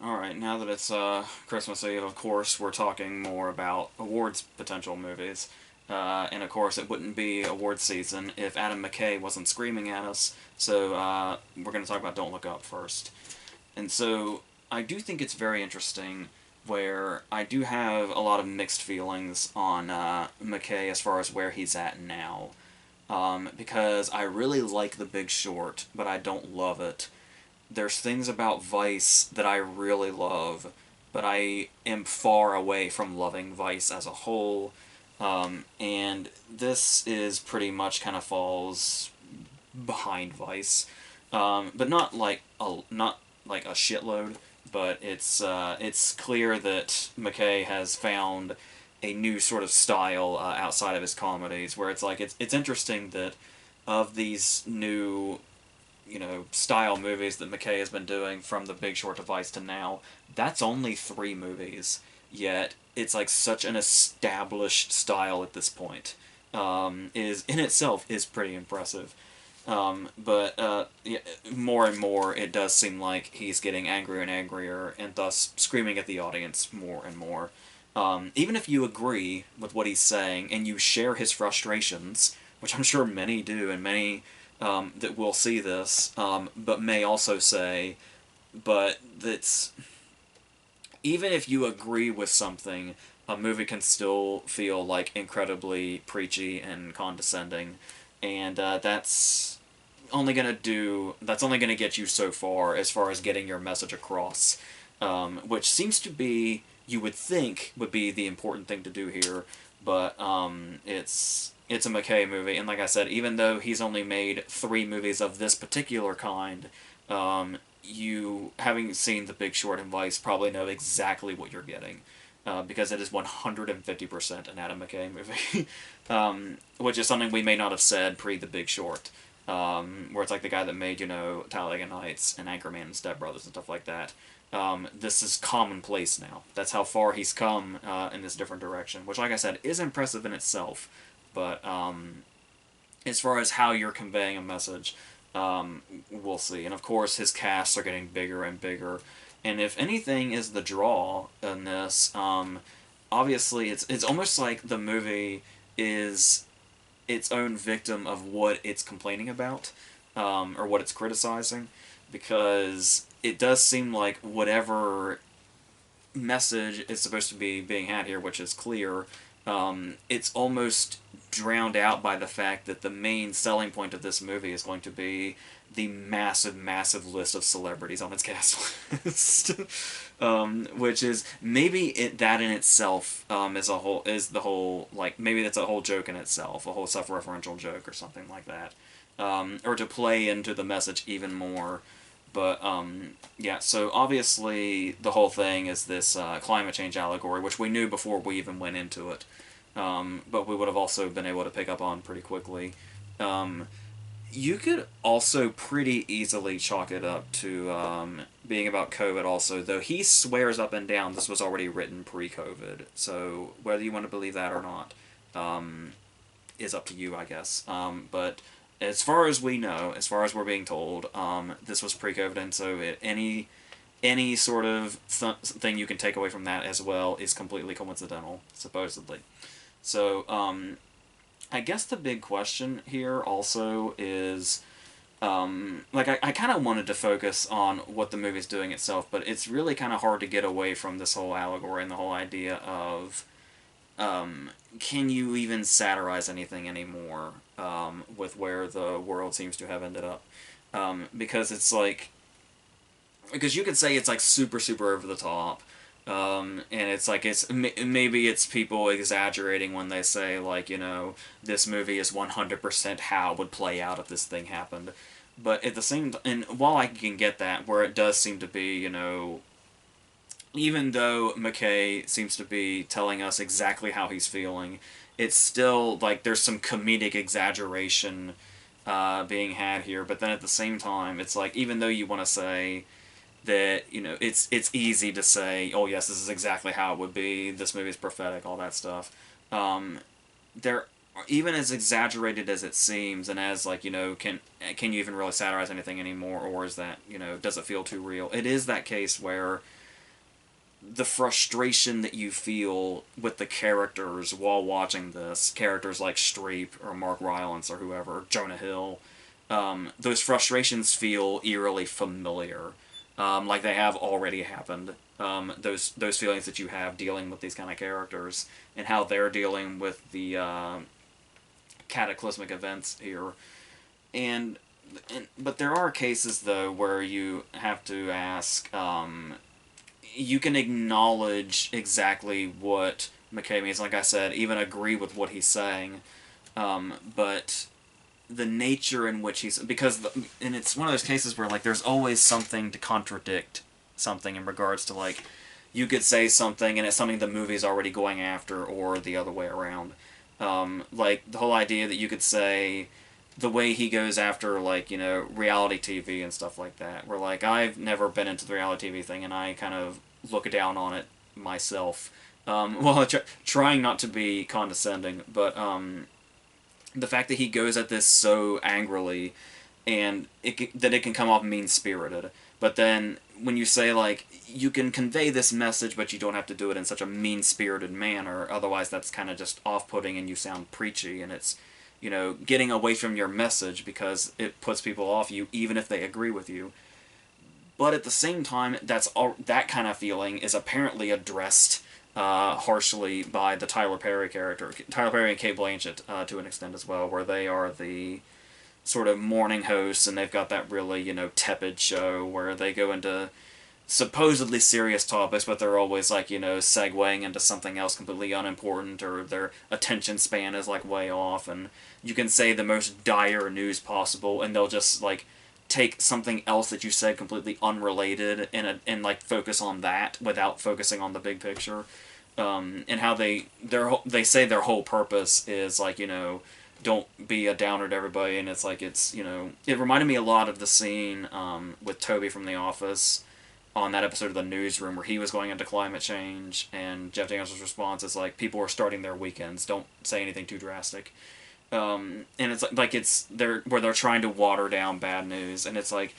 Alright, now that it's Christmas Eve, of course, we're talking more about awards potential movies. And of course, it wouldn't be awards season if Adam McKay wasn't screaming at us, so we're going to talk about Don't Look Up first. And so, I do think it's very interesting where I do have a lot of mixed feelings on McKay as far as where he's at now. Because I really like The Big Short, but I don't love it. There's things about Vice that I really love, but I am far away from loving Vice as a whole. And this is pretty much kind of falls behind Vice, but not like a shitload. But it's clear that McKay has found a new sort of style outside of his comedies, where it's interesting that of these new style movies that McKay has been doing from The Big Short to Vice to now, that's only 3 movies. Yet it's like such an established style at this point. Is in itself is pretty impressive. But yeah, more and more, it does seem like he's getting angrier and angrier, and thus screaming at the audience more and more. Even if you agree with what he's saying and you share his frustrations, which I'm sure many do, and many that will see this, but may also say, but that's even if you agree with something, a movie can still feel like incredibly preachy and condescending, and that's only gonna get you so far as getting your message across, which seems to be you would think would be the important thing to do here, but it's a McKay movie, and like I said, even though he's only made 3 movies of this particular kind, you, having seen The Big Short and Vice, probably know exactly what you're getting, because it is 150% an Adam McKay movie, which is something we may not have said pre The Big Short, where it's like the guy that made, Talladega Nights and Anchorman and Step Brothers and stuff like that. This is commonplace now. That's how far he's come in this different direction, which, like I said, is impressive in itself. But as far as how you're conveying a message, we'll see. And of course, his casts are getting bigger and bigger. And if anything is the draw in this, obviously it's almost like the movie is its own victim of what it's complaining about, or what it's criticizing, because it does seem like whatever message is supposed to be being had here, which is clear, it's almost drowned out by the fact that the main selling point of this movie is going to be the massive, massive list of celebrities on its cast list, which is maybe that in itself is the whole, like, maybe that's a whole joke in itself, a whole self-referential joke or something like that, or to play into the message even more. But, yeah, so obviously the whole thing is this climate change allegory, which we knew before we even went into it, but we would have also been able to pick up on pretty quickly. You could also pretty easily chalk it up to being about COVID also, though he swears up and down this was already written pre-COVID, so whether you want to believe that or not is up to you, I guess. But as far as we know, as far as we're being told, this was pre-COVID, and so any sort of thing you can take away from that as well is completely coincidental, supposedly. So, I guess the big question here also is, I kind of wanted to focus on what the movie's doing itself, but it's really kind of hard to get away from this whole allegory and the whole idea of, can you even satirize anything anymore, with where the world seems to have ended up? Because it's like, because you could say it's like super, super over the top, and it's like maybe it's people exaggerating when they say, like, this movie is 100% how it would play out if this thing happened. But at the same time, and while I can get that, where it does seem to be, even though McKay seems to be telling us exactly how he's feeling, it's still like there's some comedic exaggeration being had here. But then at the same time, it's like, even though you want to say that, it's easy to say, oh yes, this is exactly how it would be, this movie is prophetic, all that stuff. There, even as exaggerated as it seems, and as, like, can you even really satirize anything anymore, or is that, does it feel too real? It is that case where the frustration that you feel with the characters while watching this, characters like Streep or Mark Rylance or whoever, Jonah Hill, those frustrations feel eerily familiar, like they have already happened. Those feelings that you have dealing with these kind of characters and how they're dealing with the cataclysmic events here, and, but there are cases though where you have to ask. You can acknowledge exactly what McKay means. Like I said, even agree with what he's saying, but the nature in which he's, and it's one of those cases where like there's always something to contradict something in regards to like you could say something and it's something the movie's already going after or the other way around. Like the whole idea that you could say the way he goes after like reality TV and stuff like that. Where like I've never been into the reality TV thing and I kind of look down on it myself. Well, trying not to be condescending, but the fact that he goes at this so angrily and that it can come off mean spirited. But then when you say like you can convey this message, but you don't have to do it in such a mean spirited manner. Otherwise, that's kind of just off putting and you sound preachy, and it's getting away from your message because it puts people off you, even if they agree with you. But at the same time, that kind of feeling is apparently addressed harshly by the Tyler Perry character, Tyler Perry and Cate Blanchett to an extent as well, where they are the sort of morning hosts, and they've got that really tepid show where they go into supposedly serious topics, but they're always like segueing into something else completely unimportant, or their attention span is like way off, and you can say the most dire news possible, and they'll just like take something else that you said completely unrelated and like focus on that without focusing on the big picture. And how they say their whole purpose is like don't be a downer to everybody, and it's like it reminded me a lot of the scene with Toby from The Office on that episode of The Newsroom where he was going into climate change, and Jeff Daniels' response is like, people are starting their weekends, don't say anything too drastic. And it's like they're trying to water down bad news, and it's like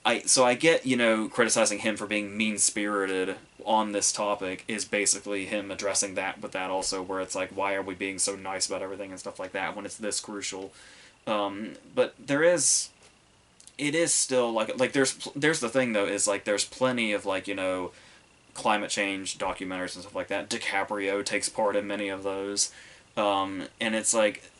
I get criticizing him for being mean spirited on this topic is basically him addressing that with that also, where it's like, why are we being so nice about everything and stuff like that when it's this crucial. But it is still like there's the thing though, is like there's plenty of like climate change documentaries and stuff like that. DiCaprio takes part in many of those, and it's like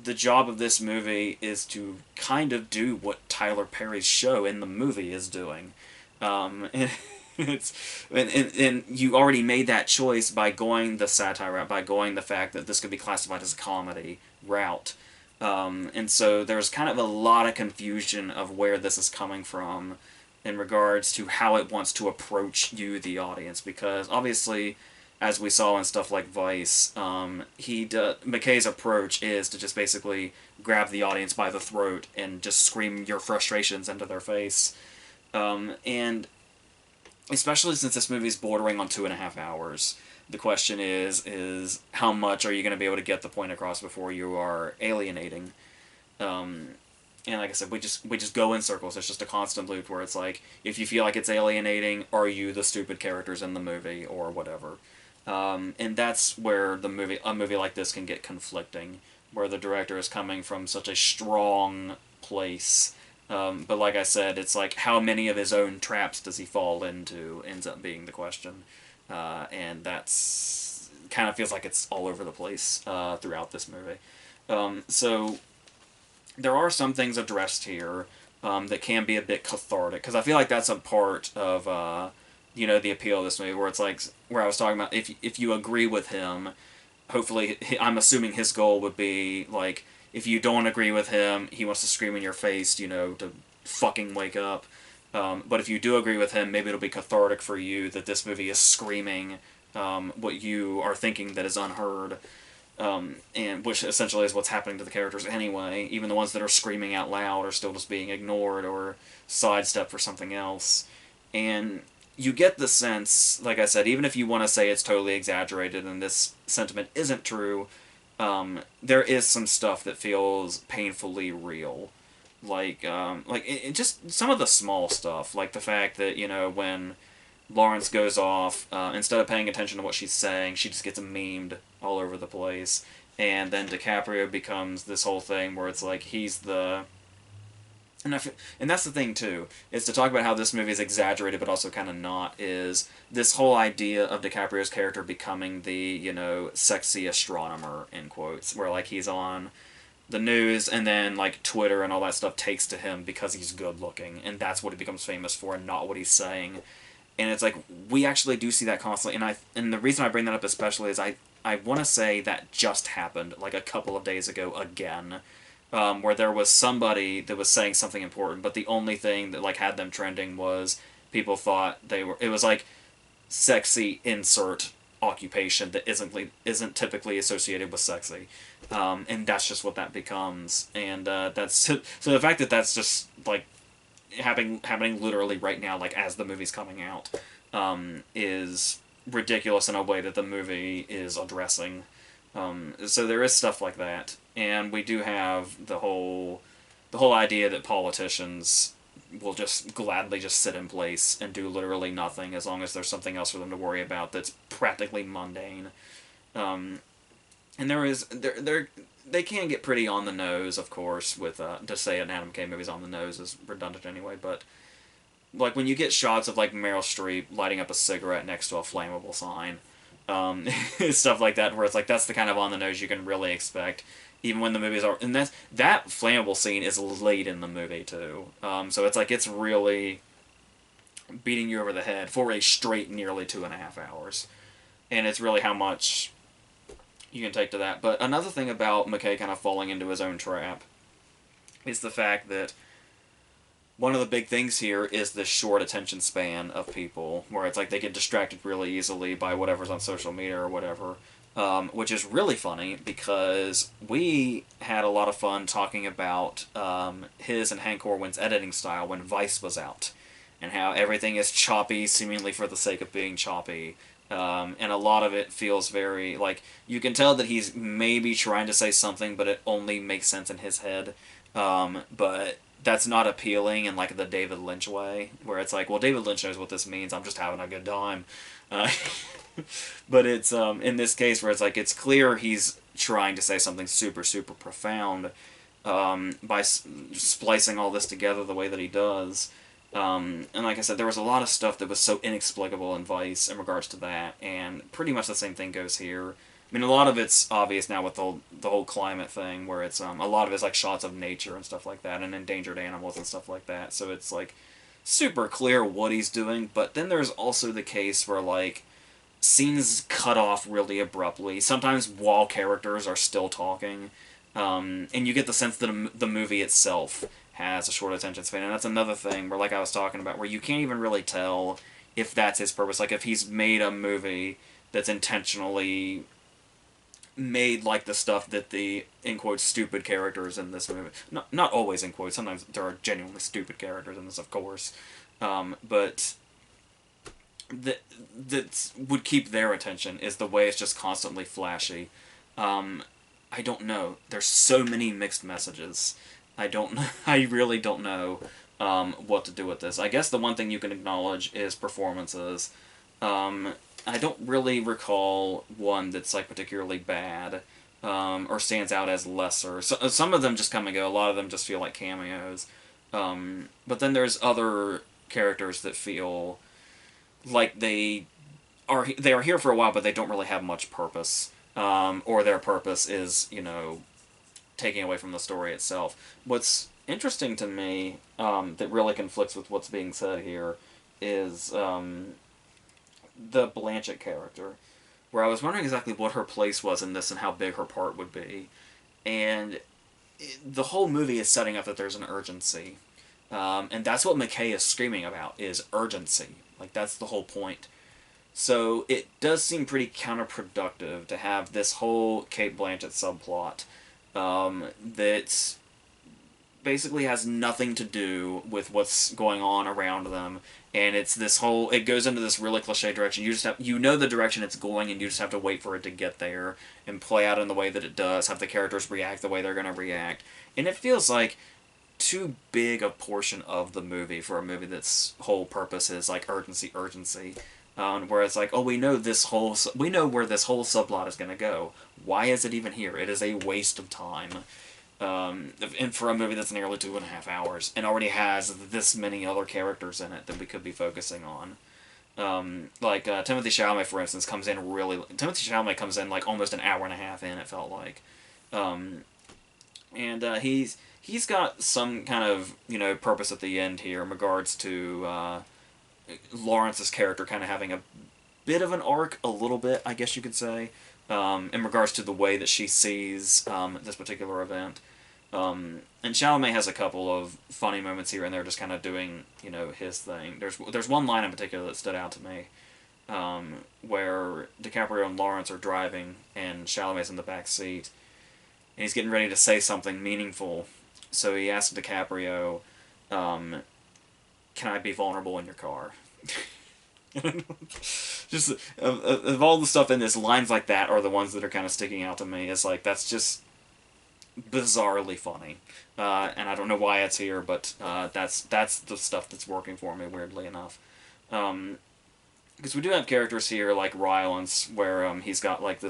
the job of this movie is to kind of do what Tyler Perry's show in the movie is doing. And and you already made that choice by going the satire route, by going the fact that this could be classified as a comedy route. And so there's kind of a lot of confusion of where this is coming from in regards to how it wants to approach you, the audience, because obviously, as we saw in stuff like Vice, McKay's approach is to just basically grab the audience by the throat and just scream your frustrations into their face. And especially since this movie is bordering on 2.5 hours, the question is how much are you going to be able to get the point across before you are alienating? And like I said, we just go in circles. It's just a constant loop where it's like, if you feel like it's alienating, are you the stupid characters in the movie or whatever? And that's where a movie like this can get conflicting, where the director is coming from such a strong place. But like I said, it's like how many of his own traps does he fall into ends up being the question. And that's kind of feels like it's all over the place throughout this movie. So there are some things addressed here that can be a bit cathartic, because I feel like that's a part of the appeal of this movie, where it's like where I was talking about, if you agree with him, hopefully I'm assuming his goal would be like, if you don't agree with him, he wants to scream in your face, to fucking wake up. But if you do agree with him, maybe it'll be cathartic for you that this movie is screaming what you are thinking that is unheard. And which essentially is what's happening to the characters anyway. Even the ones that are screaming out loud are still just being ignored or sidestepped for something else. And you get the sense, like I said, even if you want to say it's totally exaggerated and this sentiment isn't true, there is some stuff that feels painfully real. Like just some of the small stuff, like the fact that, when Lawrence goes off. Instead of paying attention to what she's saying, she just gets memed all over the place. And then DiCaprio becomes this whole thing where it's like he's the and that's the thing too, is to talk about how this movie is exaggerated but also kind of not, is this whole idea of DiCaprio's character becoming the, sexy astronomer, in quotes, where like he's on the news and then like Twitter and all that stuff takes to him because he's good looking and that's what he becomes famous for and not what he's saying. And it's like we actually do see that constantly, and the reason I bring that up especially is I want to say that just happened like a couple of days ago again, where there was somebody that was saying something important, but the only thing that like had them trending was people thought it was like sexy insert occupation that isn't typically associated with sexy, and that's just what that becomes, and that's so the fact that that's just like happening literally right now, like as the movie's coming out, is ridiculous in a way that the movie is addressing. So there is stuff like that, and we do have the whole idea that politicians will just gladly just sit in place and do literally nothing as long as there's something else for them to worry about that's practically mundane. And they can get pretty on the nose, of course, with to say an Adam McKay movie's on the nose is redundant anyway, but like when you get shots of like Meryl Streep lighting up a cigarette next to a flammable sign, stuff like that, where it's like that's the kind of on the nose you can really expect, even when the movies are, and that flammable scene is late in the movie too, so it's like it's really beating you over the head for a straight nearly 2.5 hours, and it's really how much you can take to that. But another thing about McKay kind of falling into his own trap is the fact that one of the big things here is the short attention span of people, where it's like they get distracted really easily by whatever's on social media or whatever, which is really funny because we had a lot of fun talking about his and Hank Corwin's editing style when Vice was out, and how everything is choppy seemingly for the sake of being choppy. And a lot of it feels very, like, you can tell that he's maybe trying to say something, but it only makes sense in his head. But that's not appealing in, like, the David Lynch way, where it's like, well, David Lynch knows what this means, I'm just having a good time. But it's, in this case, where it's like, it's clear he's trying to say something super, super profound, by splicing all this together the way that he does. And like I said, there was a lot of stuff that was so inexplicable in Vice in regards to that, and pretty much the same thing goes here. I mean, a lot of it's obvious now with the whole climate thing, where it's a lot of it's like shots of nature and stuff like that, and endangered animals and stuff like that. So it's like super clear what he's doing. But then there's also the case where like scenes cut off really abruptly. Sometimes while characters are still talking, and you get the sense that the movie itself has a short attention span, and that's another thing where, like I was talking about, where you can't even really tell if that's his purpose. Like, if he's made a movie that's intentionally made like the stuff that the, in quotes, stupid characters in this movie, not always in quotes, sometimes there are genuinely stupid characters in this, of course, but that would keep their attention is the way it's just constantly flashy. I don't know. There's so many mixed messages. I really don't know what to do with this. I guess the one thing you can acknowledge is performances. I don't really recall one that's like particularly bad, or stands out as lesser. So, some of them just come and go. A lot of them just feel like cameos. But then there's other characters that feel like they are here for a while, but they don't really have much purpose. Or their purpose is, taking away from the story itself. What's interesting to me, that really conflicts with what's being said here, is the Blanchett character, where I was wondering exactly what her place was in this and how big her part would be. And the whole movie is setting up that there's an urgency. And that's what McKay is screaming about, is urgency. Like, that's the whole point. So it does seem pretty counterproductive to have this whole Cate Blanchett subplot that basically has nothing to do with what's going on around them, and it's this whole, it goes into this really cliche direction. You just have, the direction it's going, and you just have to wait for it to get there and play out in the way that it does, have the characters react the way they're going to react. And it feels like too big a portion of the movie for a movie that's whole purpose is like urgency. Where it's like, oh, we know where this whole subplot is going to go. Why is it even here? It is a waste of time. And for a movie that's nearly 2.5 hours and already has this many other characters in it that we could be focusing on. Timothy Chalamet, for instance, Timothy Chalamet comes in like almost an hour and a half in. It felt like, and he's got some kind of purpose at the end here in regards to Lawrence's character kind of having a bit of an arc, a little bit, I guess you could say, in regards to the way that she sees this particular event. And Chalamet has a couple of funny moments here and there, just kind of doing his thing. There's one line in particular that stood out to me, where DiCaprio and Lawrence are driving and Chalamet's in the back seat, and he's getting ready to say something meaningful. So he asks DiCaprio, "Can I be vulnerable in your car?" Just of all the stuff in this, lines like that are the ones that are kind of sticking out to me. It's like that's just bizarrely funny, and I don't know why it's here, but that's the stuff that's working for me, weirdly enough. Because we do have characters here like Rylance, where he's got like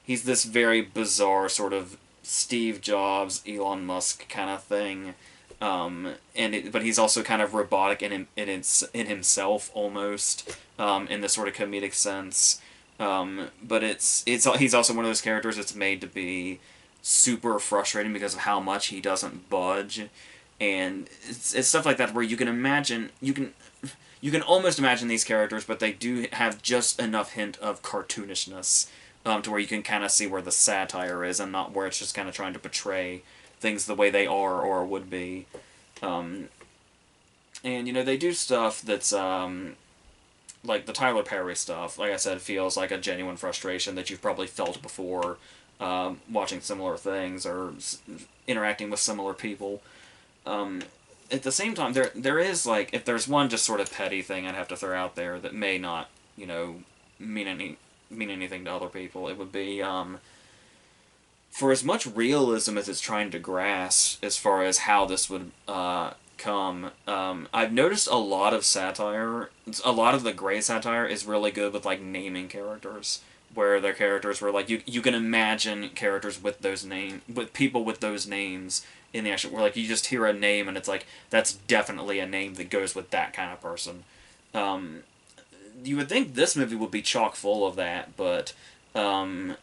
he's this very bizarre sort of Steve Jobs, Elon Musk kind of thing. But he's also kind of robotic in himself almost, in this sort of comedic sense. But he's also one of those characters that's made to be super frustrating because of how much he doesn't budge, and it's stuff like that where you can almost imagine these characters, but they do have just enough hint of cartoonishness, to where you can kind of see where the satire is and not where it's just kind of trying to portray things the way they are or would be. And they do stuff that's like the Tyler Perry stuff, like I said, feels like a genuine frustration that you've probably felt before, watching similar things or interacting with similar people. At the same time, there is, like, if there's one just sort of petty thing I'd have to throw out there that may not, mean anything to other people, it would be, for as much realism as it's trying to grasp as far as how this would come, I've noticed a lot of satire, a lot of the gray satire is really good with, like, naming characters, where their characters were, like, you can imagine characters with people with those names in the action, where, like, you just hear a name and it's like, that's definitely a name that goes with that kind of person. You would think this movie would be chock full of that, but the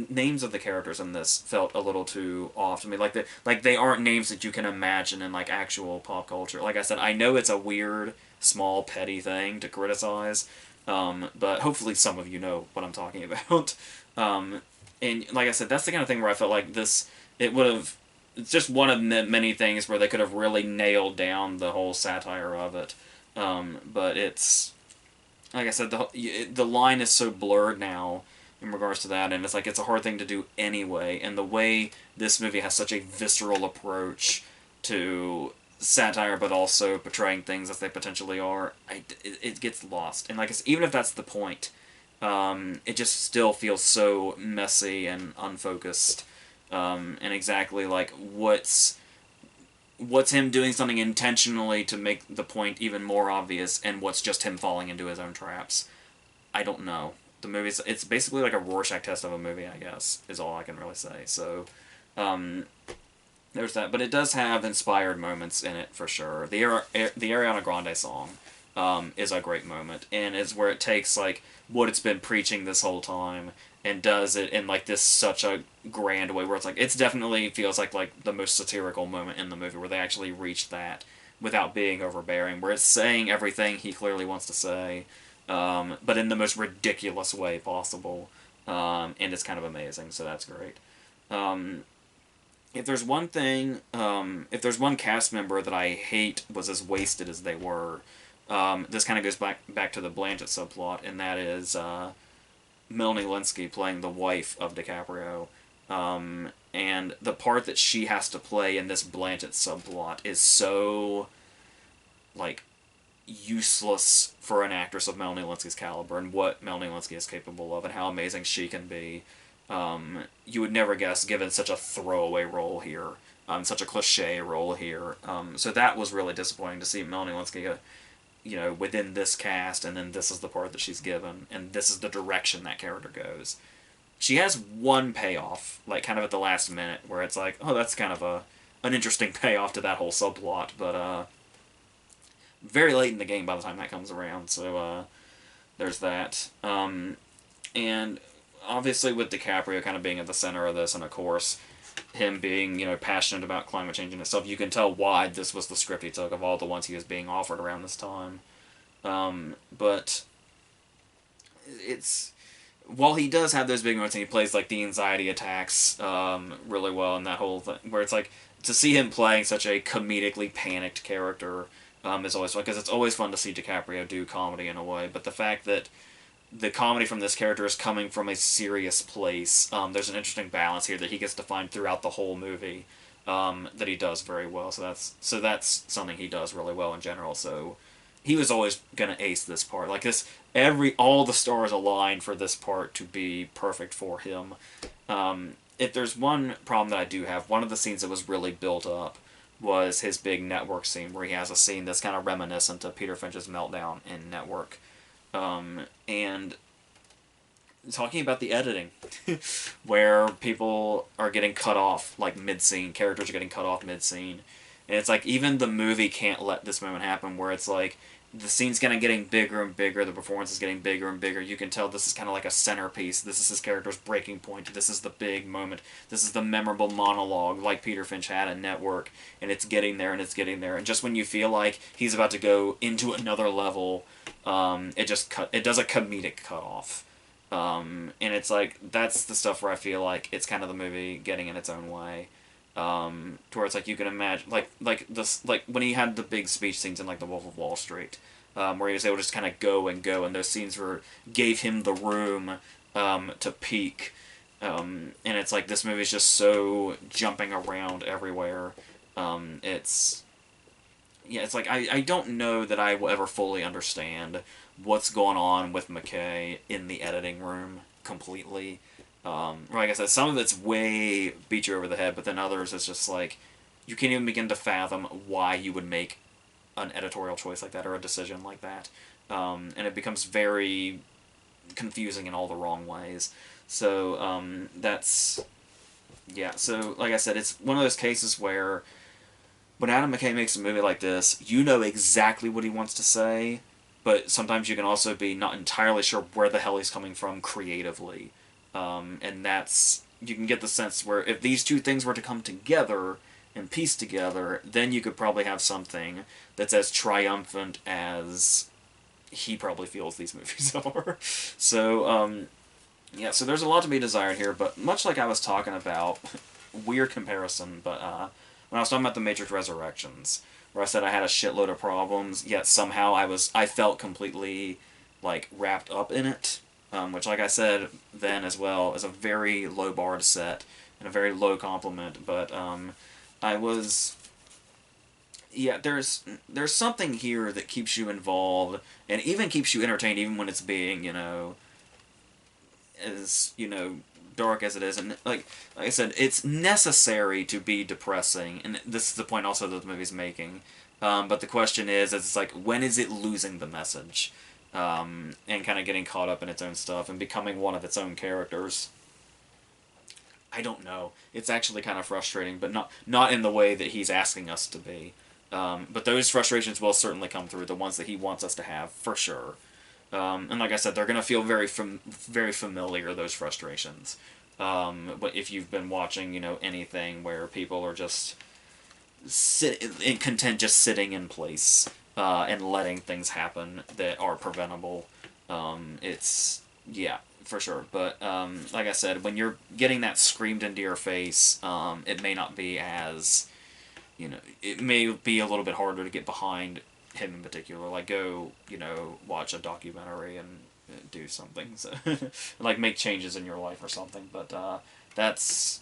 names of the characters in this felt a little too off to me. Like they aren't names that you can imagine in like actual pop culture. Like I said, I know it's a weird, small, petty thing to criticize, but hopefully some of you know what I'm talking about. And like I said, that's the kind of thing where I felt like it's just one of many things where they could have really nailed down the whole satire of it. But it's, like I said, the line is so blurred now in regards to that, and it's like it's a hard thing to do anyway, and the way this movie has such a visceral approach to satire but also portraying things as they potentially are, it gets lost. And like I said, even if that's the point, it just still feels so messy and unfocused, and exactly like what's him doing something intentionally to make the point even more obvious, and what's just him falling into his own traps. I don't know. The movie's, it's basically like a Rorschach test of a movie, I guess, is all I can really say. So, there's that. But it does have inspired moments in it, for sure. The Ariana Grande song is a great moment, and is where it takes, like, what it's been preaching this whole time and does it in, like, this such a grand way, where it's like, it's definitely feels like the most satirical moment in the movie, where they actually reach that without being overbearing, where it's saying everything he clearly wants to say, but in the most ridiculous way possible, and it's kind of amazing, so that's great. If there's one thing, if there's one cast member that I hate was as wasted as they were, this kind of goes back to the Blanchett subplot, and that is Melanie Lynskey playing the wife of DiCaprio. And the part that she has to play in this Blanchett subplot is so, like, useless for an actress of Melanie Lynskey's caliber, and what Melanie Lynskey is capable of, and how amazing she can be. you would never guess, given such a throwaway role here, such a cliche role here. So that was really disappointing to see Melanie Linsky, within this cast, and then this is the part that she's given, and this is the direction that character goes. She has one payoff, like kind of at the last minute, where it's like, oh, that's kind of an interesting payoff to that whole subplot, but very late in the game by the time that comes around. So there's that. And obviously with DiCaprio kind of being at the center of this, and of course him being passionate about climate change and itself, you can tell why this was the script he took of all the ones he was being offered around this time. But it's while he does have those big moments and he plays like the anxiety attacks really well, and that whole thing where it's like to see him playing such a comedically panicked character is always fun, because it's always fun to see DiCaprio do comedy in a way, but the fact that the comedy from this character is coming from a serious place, there's an interesting balance here that he gets to find throughout the whole movie that he does very well. So that's something he does really well in general. So he was always gonna ace this part. Like this, all the stars aligned for this part to be perfect for him. If there's one problem that I do have, one of the scenes that was really built up was his big Network scene, where he has a scene that's kind of reminiscent of Peter Finch's meltdown in Network. And talking about the editing, where people are getting cut off, like mid-scene, characters are getting cut off mid-scene, and it's like even the movie can't let this moment happen, where it's like the scene's kind of getting bigger and bigger, the performance is getting bigger and bigger, you can tell this is kind of like a centerpiece, this is his character's breaking point, this is the big moment, this is the memorable monologue like Peter Finch had in Network, and it's getting there, and it's getting there, and just when you feel like he's about to go into another level, it does a comedic cutoff. And it's like, that's the stuff where I feel like it's kind of the movie getting in its own way. To where it's like you can imagine, like when he had the big speech scenes in like The Wolf of Wall Street, where he was able to just kind of go and go, and those scenes gave him the room to peak. And it's like this movie's just so jumping around everywhere. It's like I don't know that I will ever fully understand what's going on with McKay in the editing room completely. Like I said, some of it's way beat you over the head, but then others it's just like you can't even begin to fathom why you would make an editorial choice like that or a decision like that. And it becomes very confusing in all the wrong ways. So so like I said, it's one of those cases where when Adam McKay makes a movie like this, you know exactly what he wants to say, but sometimes you can also be not entirely sure where the hell he's coming from creatively. And you can get the sense where if these two things were to come together and piece together, then you could probably have something that's as triumphant as he probably feels these movies are. So, so there's a lot to be desired here, but much like I was talking about, weird comparison, but when I was talking about The Matrix Resurrections, where I said I had a shitload of problems, yet somehow I felt completely, like, wrapped up in it, which, like I said then as well, is a very low bar to set, and a very low compliment, but there's something here that keeps you involved, and even keeps you entertained, even when it's being, as, dark as it is, and like I said, it's necessary to be depressing, and this is the point also that the movie's making. But the question is, it's like, when is it losing the message, and kind of getting caught up in its own stuff and becoming one of its own characters? I don't know. It's actually kind of frustrating, but not in the way that he's asking us to be. But those frustrations will certainly come through, the ones that he wants us to have, for sure. And like I said, they're going to feel very familiar, those frustrations. But if you've been watching, anything where people are just content just sitting in place and letting things happen that are preventable, for sure. But like I said, when you're getting that screamed into your face, it may not be as, it may be a little bit harder to get behind him in particular. Like, go, watch a documentary and do something, so like make changes in your life or something. But it's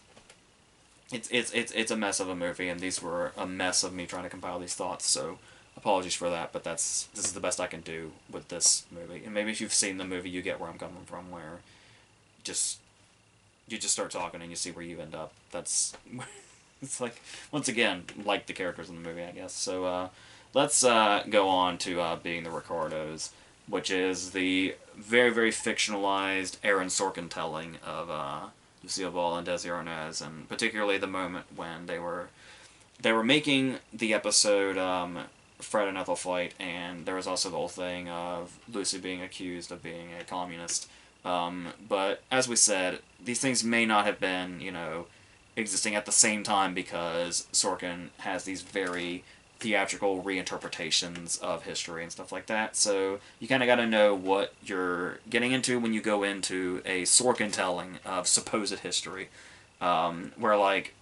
a mess of a movie, and these were a mess of me trying to compile these thoughts, so apologies for that, but this is the best I can do with this movie. And maybe if you've seen the movie, you get where I'm coming from, where just you just start talking and you see where you end up. That's it's like, once again, like the characters in the movie, I guess. So let's go on to Being the Ricardos, which is the very, very fictionalized Aaron Sorkin telling of Lucille Ball and Desi Arnaz, and particularly the moment when they were making the episode Fred and Ethel Fight, and there was also the whole thing of Lucy being accused of being a communist. But as we said, these things may not have been, existing at the same time because Sorkin has these very theatrical reinterpretations of history and stuff like that. So you kind of got to know what you're getting into when you go into a Sorkin telling of supposed history. Where, like,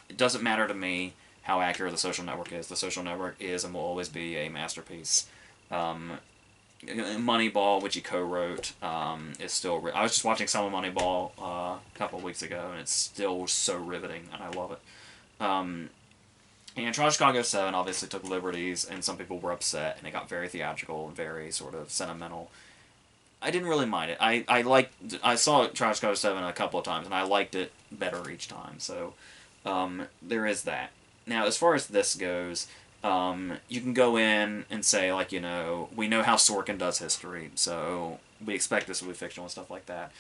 it doesn't matter to me how accurate The Social Network is. The Social Network is and will always be a masterpiece. Moneyball, which he co-wrote, is still... I was just watching some of Moneyball a couple of weeks ago, and it's still so riveting, and I love it. And Trial of Chicago 7 obviously took liberties, and some people were upset, and it got very theatrical and very sort of sentimental. I didn't really mind it. I saw Trial of Chicago 7 a couple of times, and I liked it better each time, so there is that. Now, as far as this goes, you can go in and say, like, we know how Sorkin does history, so we expect this will be fictional and stuff like that.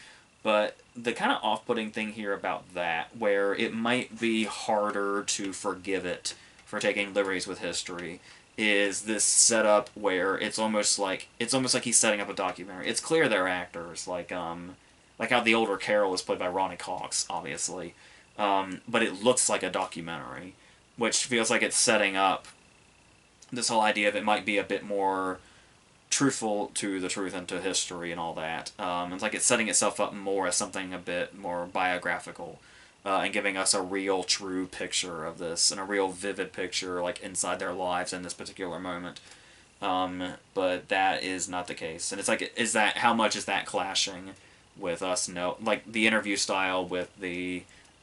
But the kind of off-putting thing here about that, where it might be harder to forgive it for taking liberties with history, is this setup where it's almost like he's setting up a documentary. It's clear they're actors, like how the older Carol is played by Ronnie Cox, obviously, but it looks like a documentary, which feels like it's setting up this whole idea of it might be a bit more truthful to the truth and to history and all that. It's like it's setting itself up more as something a bit more biographical, and giving us a real, true picture of this, and a real vivid picture, like, inside their lives in this particular moment. But that is not the case. And it's like, how much is that clashing with us like, the interview style with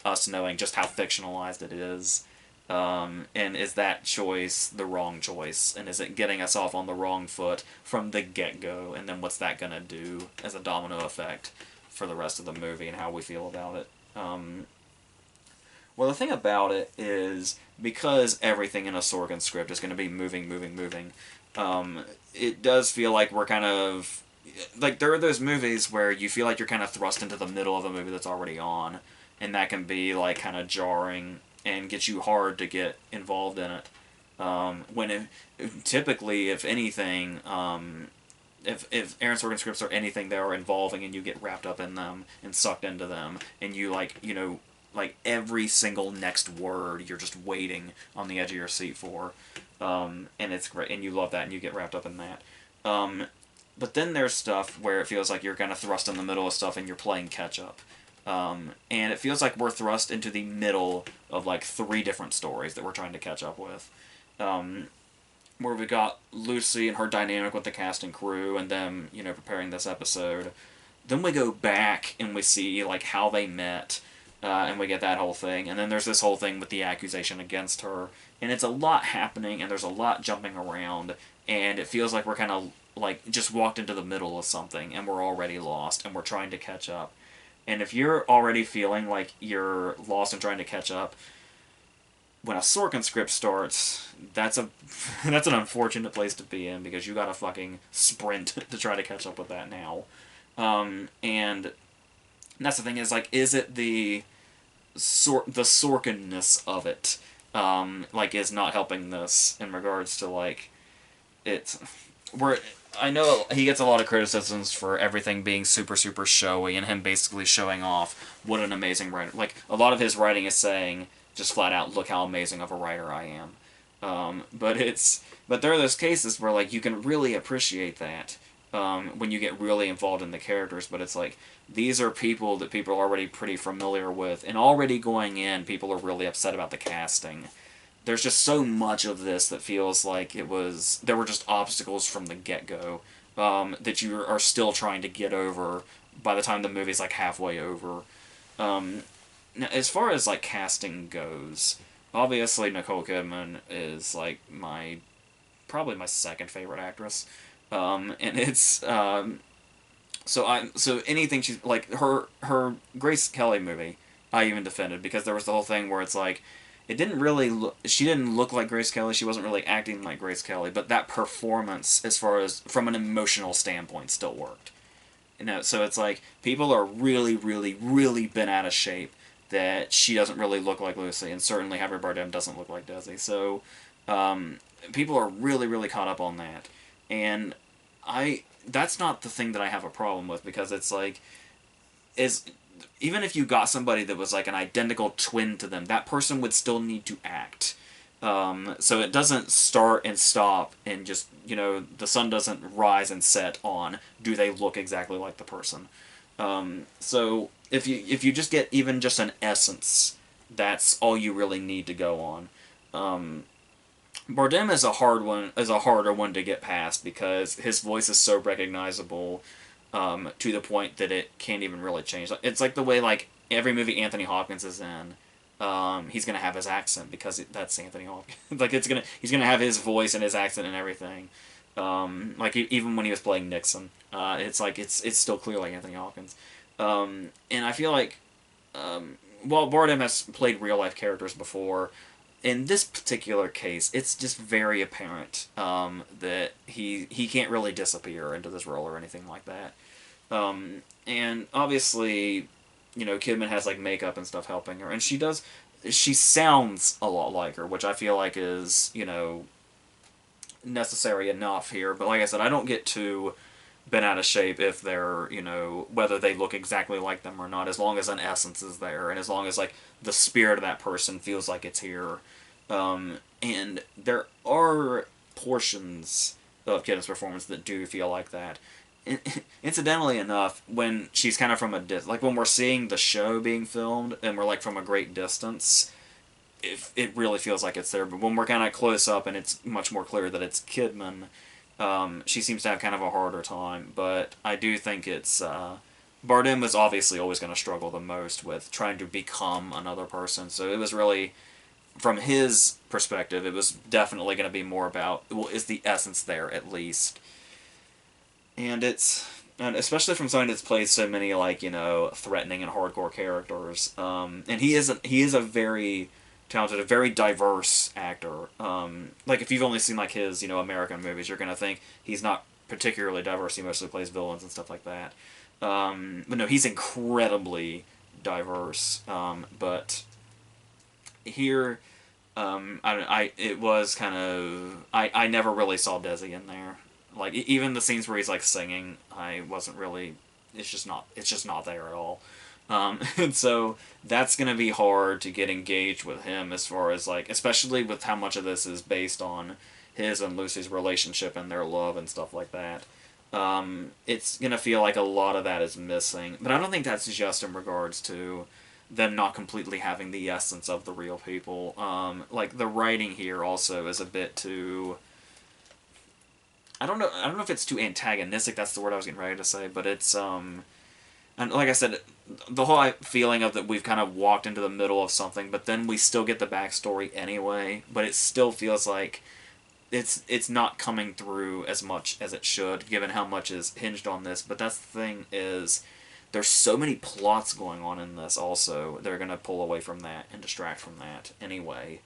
us knowing just how fictionalized it is? And is that choice the wrong choice? And is it getting us off on the wrong foot from the get-go? And then what's that going to do as a domino effect for the rest of the movie and how we feel about it? Well, the thing about it is, because everything in a Sorkin script is going to be moving, it does feel like we're kind of... Like, there are those movies where you feel like you're kind of thrust into the middle of a movie that's already on, and that can be, like, kind of jarring and get you hard to get involved in it. Typically, if anything, if Aaron Sorkin scripts are anything that are involving and you get wrapped up in them and sucked into them, and you, like every single next word you're just waiting on the edge of your seat for, and it's great, and you love that, and you get wrapped up in that. But then there's stuff where it feels like you're kind of thrust in the middle of stuff and you're playing catch-up. And it feels like we're thrust into the middle of, like, 3 different stories that we're trying to catch up with. Where we got Lucy and her dynamic with the cast and crew, and them, preparing this episode. Then we go back and we see, like, how they met, and we get that whole thing. And then there's this whole thing with the accusation against her. And it's a lot happening, and there's a lot jumping around, and it feels like we're kind of, like, just walked into the middle of something, and we're already lost, and we're trying to catch up. And if you're already feeling like you're lost and trying to catch up, when a Sorkin script starts, that's an unfortunate place to be in, because you gotta fucking sprint to try to catch up with that now. And that's the thing, is, like, is it the Sorkin-ness of it, like, is not helping this in regards to, like, I know he gets a lot of criticisms for everything being super, super showy, and him basically showing off what an amazing writer... Like, a lot of his writing is saying, just flat out, look how amazing of a writer I am. But there are those cases where, like, you can really appreciate that, when you get really involved in the characters, but it's like, these are people that people are already pretty familiar with, and already going in, people are really upset about the casting. There's just so much of this that feels like there were just obstacles from the get-go, that you are still trying to get over by the time the movie's, like, halfway over. Now, as far as, like, casting goes, obviously Nicole Kidman is, like, probably my second favorite actress. And it's so anything she's like her Grace Kelly movie, I even defended because there was the whole thing where it's like it didn't really look, she didn't look like Grace Kelly, she wasn't really acting like Grace Kelly, but that performance as far as from an emotional standpoint still worked. So it's like people are really, really, really bent out of shape that she doesn't really look like Lucy, and certainly Javier Bardem doesn't look like Desi. So people are really, really caught up on that, and I that's not the thing that I have a problem with because it's like is even if you got somebody that was like an identical twin to them, that person would still need to act. So it doesn't start and stop and just, the sun doesn't rise and set on do they look exactly like the person. So if you just get even just an essence, that's all you really need to go on. Bardem is a harder one to get past because his voice is so recognizable, to the point that it can't even really change. It's like the way like every movie Anthony Hopkins is in, he's gonna have his accent because that's Anthony Hopkins. Like he's gonna have his voice and his accent and everything. Like even when he was playing Nixon, it's like it's still clearly Anthony Hopkins. And I feel like while Bardem has played real life characters before, in this particular case, it's just very apparent that he can't really disappear into this role or anything like that. And obviously, Kidman has like makeup and stuff helping her, and she sounds a lot like her, which I feel like is necessary enough here. But like I said, I don't get too bent out of shape if they're whether they look exactly like them or not, as long as an essence is there and as long as like the spirit of that person feels like it's here. And there are portions of Kidman's performance that do feel like that. Incidentally enough, when she's kind of from like when we're seeing the show being filmed and we're like from a great distance, it really feels like it's there. But when we're kind of close up and it's much more clear that it's Kidman, she seems to have kind of a harder time. But I do think it's Bardem was obviously always going to struggle the most with trying to become another person. So it was really, from his perspective, it was definitely going to be more about, well, is the essence there at least? And especially from someone that's played so many like threatening and hardcore characters. And he is a very talented, a very diverse actor. Like if you've only seen like his American movies, you're gonna think he's not particularly diverse. He mostly plays villains and stuff like that. But no, he's incredibly diverse. But here, it was kind of I never really saw Desi in there. Like even the scenes where he's like singing, I wasn't really. It's just not there at all. And so that's gonna be hard to get engaged with him as far as like, especially with how much of this is based on his and Lucy's relationship and their love and stuff like that. It's gonna feel like a lot of that is missing, but I don't think that's just in regards to them not completely having the essence of the real people. Like the writing here also is a bit too. I don't know. I don't know if it's too antagonistic. That's the word I was getting ready to say, but it's and like I said, the whole feeling of that we've kind of walked into the middle of something, but then we still get the backstory anyway. But it still feels like it's not coming through as much as it should, given how much is hinged on this. But that's the thing is, there's so many plots going on in this. Also, they're gonna pull away from that and distract from that anyway.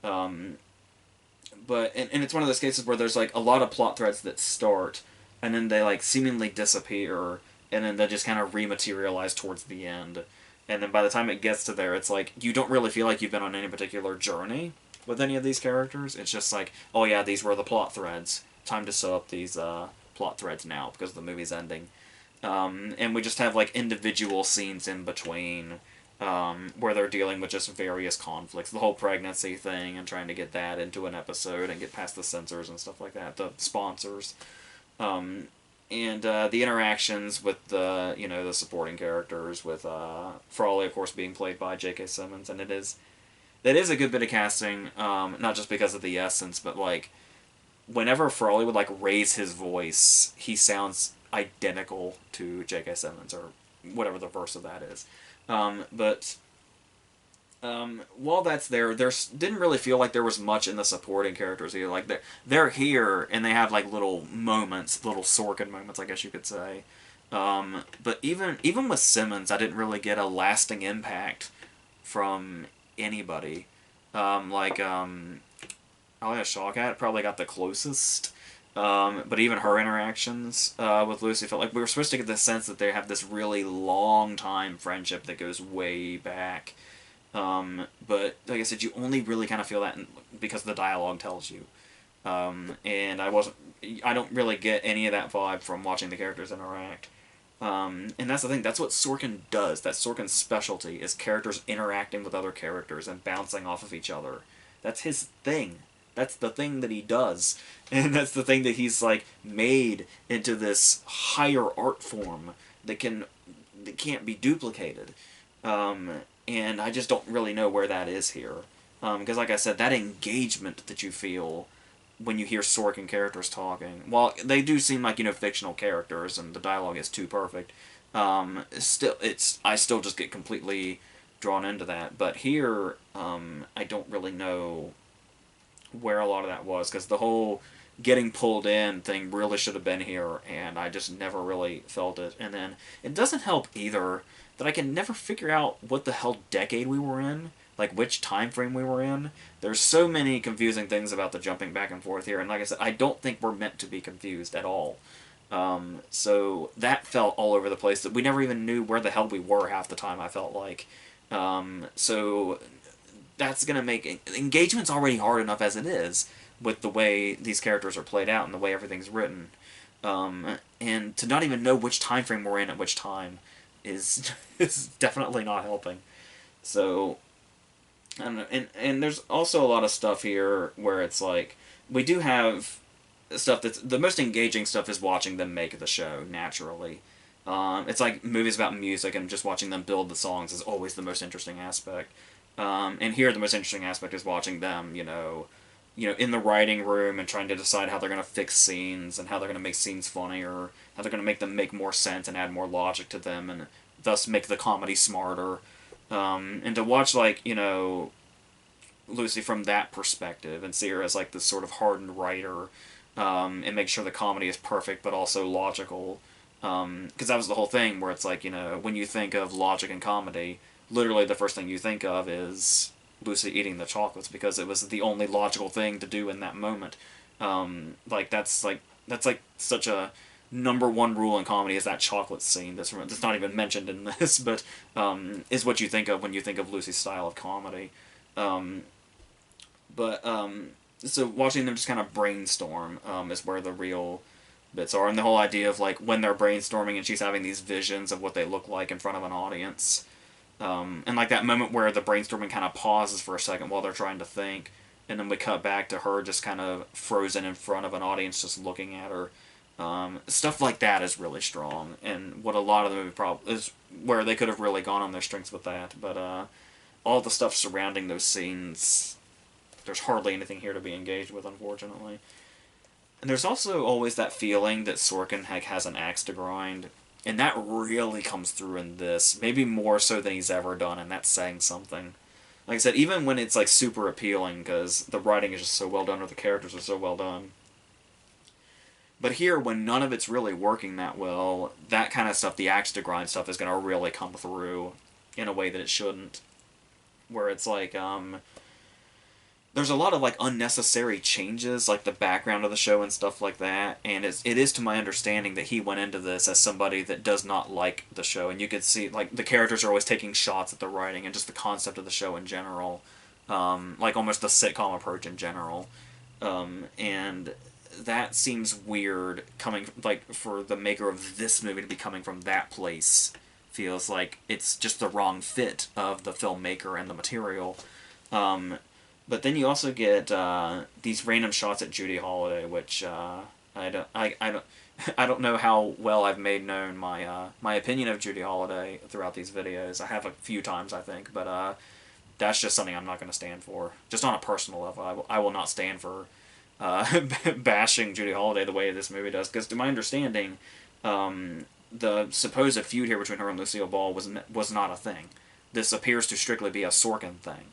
But it's one of those cases where there's like a lot of plot threads that start and then they like seemingly disappear and then they just kind of rematerialize towards the end. And then by the time it gets to there, it's like you don't really feel like you've been on any particular journey with any of these characters. It's just like, oh yeah, these were the plot threads. Time to sew up these plot threads now because the movie's ending. And we just have like individual scenes in between where they're dealing with just various conflicts. The whole pregnancy thing and trying to get that into an episode and get past the censors and stuff like that. The sponsors. And the interactions with the supporting characters, with Frawley, of course, being played by J.K. Simmons, and that is a good bit of casting, not just because of the essence, but like whenever Frawley would like raise his voice, he sounds identical to J.K. Simmons or whatever the verse of that is. But while that's there didn't really feel like there was much in the supporting characters either. Like they're here and they have like little moments, little Sorkin moments, I guess you could say. But even with Simmons, I didn't really get a lasting impact from anybody. Like Alia Shawkat probably got the closest. But even her interactions with Lucy felt like we were supposed to get the sense that they have this really long time friendship that goes way back. But like I said, you only really kind of feel that because the dialogue tells you. And I don't really get any of that vibe from watching the characters interact. And that's the thing. That's what Sorkin does. That's Sorkin's specialty is characters interacting with other characters and bouncing off of each other. That's his thing. That's the thing that he does, and that's the thing that he's like made into this higher art form that can't be duplicated. And I just don't really know where that is here, because like I said, that engagement that you feel when you hear Sorkin characters talking, while they do seem like fictional characters and the dialogue is too perfect, I still just get completely drawn into that. But here, I don't really know where a lot of that was, because the whole getting pulled in thing really should have been here, and I just never really felt it. And then it doesn't help either that I can never figure out what the hell decade we were in, like which time frame we were in. There's so many confusing things about the jumping back and forth here, and like I said, I don't think we're meant to be confused at all. So that felt all over the place, that we never even knew where the hell we were half the time, I felt like. So that's going to make engagement's already hard enough as it is with the way these characters are played out and the way everything's written. And to not even know which time frame we're in at which time is is definitely not helping. So I don't know. And there's also a lot of stuff here where it's like we do have stuff that's the most engaging stuff is watching them make the show naturally. It's like movies about music, and just watching them build the songs is always the most interesting aspect. And here, the most interesting aspect is watching them, in the writing room and trying to decide how they're going to fix scenes and how they're going to make scenes funnier, how they're going to make them make more sense and add more logic to them, and thus make the comedy smarter. And to watch, Lucy from that perspective and see her as, like, this sort of hardened writer, and make sure the comedy is perfect but also logical. Because that was the whole thing where it's like, when you think of logic and comedy, literally the first thing you think of is Lucy eating the chocolates, because it was the only logical thing to do in that moment. That's such a number one rule in comedy, is that chocolate scene that's not even mentioned in this, but is what you think of when you think of Lucy's style of comedy. So watching them just kind of brainstorm is where the real bits are, and the whole idea of like when they're brainstorming and she's having these visions of what they look like in front of an audience. And like that moment where the brainstorming kind of pauses for a second while they're trying to think, and then we cut back to her just kind of frozen in front of an audience just looking at her. Stuff like that is really strong, and what a lot of the movie is where they could have really gone on their strengths with that. But all the stuff surrounding those scenes, there's hardly anything here to be engaged with, unfortunately. And there's also always that feeling that Sorkin has an axe to grind. And that really comes through in this, maybe more so than he's ever done, and that's saying something. Like I said, even when it's like super appealing, because the writing is just so well done, or the characters are so well done. But here, when none of it's really working that well, that kind of stuff, the axe to grind stuff, is going to really come through in a way that it shouldn't. Where it's like, there's a lot of like unnecessary changes, like the background of the show and stuff like that, and it is to my understanding that he went into this as somebody that does not like the show, and you could see like the characters are always taking shots at the writing and just the concept of the show in general, like almost the sitcom approach in general, and that seems weird coming like for the maker of this movie to be coming from that place. Feels like it's just the wrong fit of the filmmaker and the material. But then you also get these random shots at Judy Holliday, which I don't know how well I've made known my opinion of Judy Holliday throughout these videos. I have a few times, I think, but that's just something I'm not going to stand for. Just on a personal level, I will not stand for bashing Judy Holliday the way this movie does. Because to my understanding, the supposed feud here between her and Lucille Ball was not a thing. This appears to strictly be a Sorkin thing.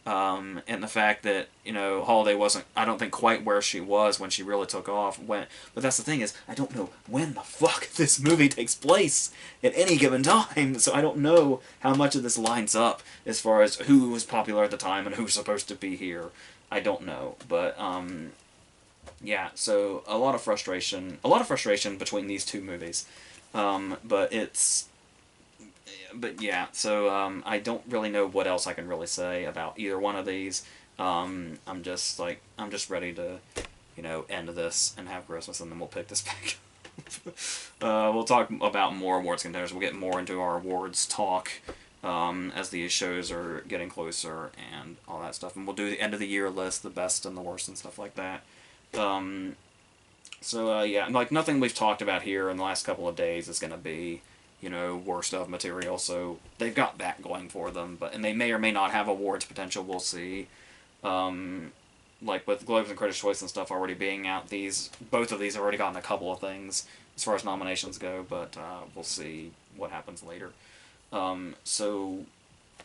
And the fact that, you know, Holiday wasn't, I don't think, quite where she was when she really took off. But that's the thing is, I don't know when the fuck this movie takes place at any given time, so I don't know how much of this lines up as far as who was popular at the time and who's supposed to be here. I don't know, but yeah. So a lot of frustration between these two movies, but it's but yeah, so I don't really know what else I can really say about either one of these. I'm just ready to, you know, end this and have Christmas, and then we'll pick this back up. We'll talk about more awards contenders. We'll get more into our awards talk as these shows are getting closer and all that stuff, and we'll do the end of the year list, the best and the worst and stuff like that. Um, yeah, like nothing we've talked about here in the last couple of days is going to be, you know, worst of material. So they've got that going for them, and they may or may not have awards potential. We'll see. Um, like with Globes and Critics' Choice and stuff already being out, both of these have already gotten a couple of things as far as nominations go, but we'll see what happens later.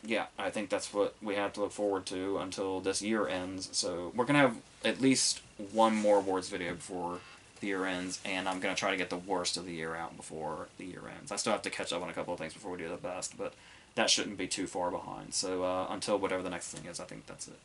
Yeah, I think that's what we have to look forward to until this year ends. So we're gonna have at least one more awards video before the year ends, and I'm gonna try to get the worst of the year out before the year ends. I still have to catch up on a couple of things before we do the best, but that shouldn't be too far behind. So until whatever the next thing is, I think that's it.